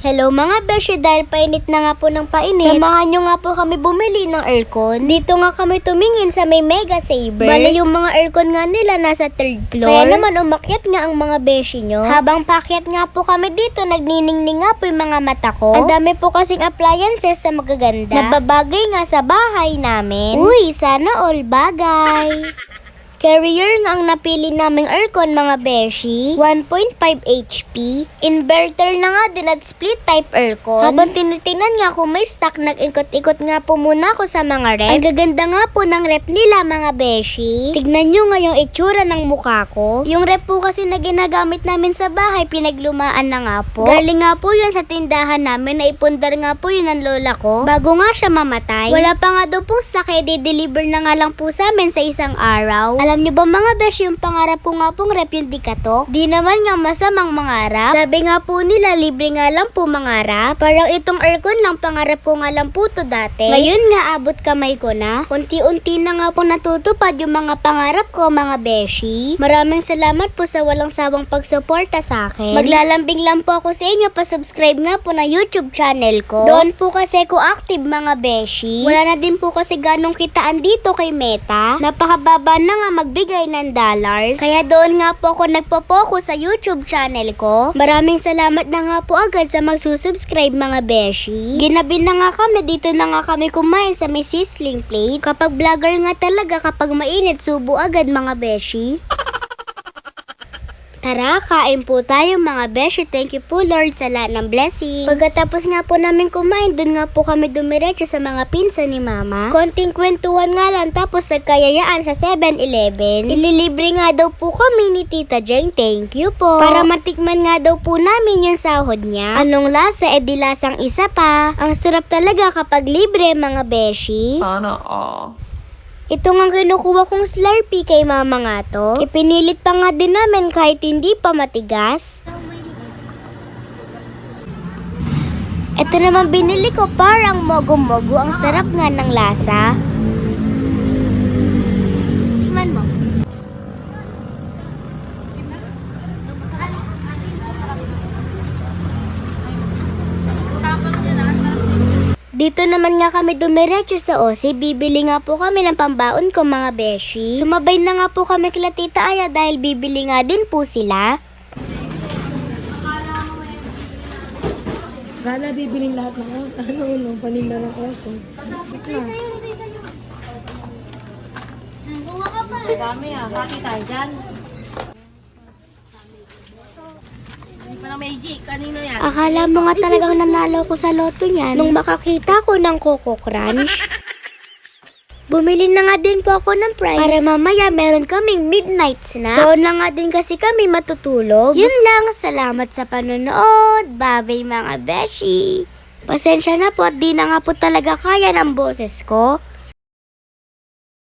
Hello mga beshi, dahil painit na nga po ng painit, samahan nyo nga po kami bumili ng aircon. Dito nga kami tumingin sa may Mega Saver. Bale yung mga aircon nga nila nasa 3rd floor. Kaya naman umakyat nga ang mga beshi nyo. Habang pakyat nga po kami dito, nagniningning nga po yung mga mata ko. Ang dami po kasing appliances sa magaganda. Nababagay nga sa bahay namin. Uy, sana all bagay. Carrier nga ang napili naming aircon mga beshi, 1.5 HP, inverter na nga din at split type aircon. Habang tinitingnan nga kung may stock, nag-ikot-ikot nga po muna ako sa mga rep. Ang gaganda nga po ng rep nila mga beshi. Tignan nyo nga yung itsura ng mukha ko. Yung rep po kasi na ginagamit namin sa bahay, pinaglumaan na nga po. Galing nga po yun sa tindahan namin, naipundar nga po yun ng lola ko bago nga siya mamatay. Wala pa nga daw pong stock, di-deliver na nga lang po sa amin sa isang araw. Alam niyo ba mga besh, yung pangarap ko nga pong rep yung dikatok? Di naman nga masamang mangarap. Sabi nga po nila, libre nga lang po mangarap. Parang itong aircon lang, pangarap ko nga lang po to dati. Ngayon nga, abot kamay ko na. Unti-unti na nga po natutupad yung mga pangarap ko mga beshi. Maraming salamat po sa walang sawang pagsuporta sa akin. Maglalambing lang po ako sa inyo, pa-subscribe nga po na YouTube channel ko. Doon po kasi ko active mga beshi. Wala na din po kasi ganong kitaan dito kay Meta. Napakababa na nga magbigay ng dollars. Kaya doon nga po ako nagpo-focus sa YouTube channel ko. Maraming salamat na nga po agad sa magsusubscribe mga beshi. Ginabi na nga kami, dito na nga kami kumain sa may sizzling plate. Kapag vlogger nga talaga, kapag mainit, subo agad mga beshi. Tara, kain po tayo mga beshi. Thank you po Lord sa lahat ng blessings. Pagkatapos nga po namin kumain, dun nga po kami dumiretso sa mga pinsan ni Mama. Konting kwentuhan nga lang, tapos nagkayayaan sa 7-Eleven. Ililibre nga daw po kami ni Tita Jeng. Thank you po. Para matikman nga daw po namin yung sahod niya. Anong lasa? Di lasang isa pa. Ang sarap talaga kapag libre mga beshi. Sana all. Ito nga kinukuha kong Slurpee kay Mama nga to. Ipinilit pa nga din namin kahit hindi pa matigas. Ito naman binili ko, parang mogo-mogo. Ang sarap nga ng lasa. Tingnan mo. Dito naman nga kami dumiretso sa Osi. Bibili nga po kami ng pambaon ko mga beshi. Sumabay na nga po kami kila Tita Aya dahil bibili nga din po sila. Gala bibiling lahat ng paninda ng oso. Dami hati tayo dyan. Akala mo nga talagang nanalo ko sa loto niyan nung makakita ko ng Coco Crunch. Bumili na nga din po ako ng prize para mamaya meron kaming midnight snack. Doon na nga din kasi kami matutulog. Yun lang, salamat sa panonood. Bye-bye mga beshi. Pasensya na po at di na nga po talaga kaya ng boses ko.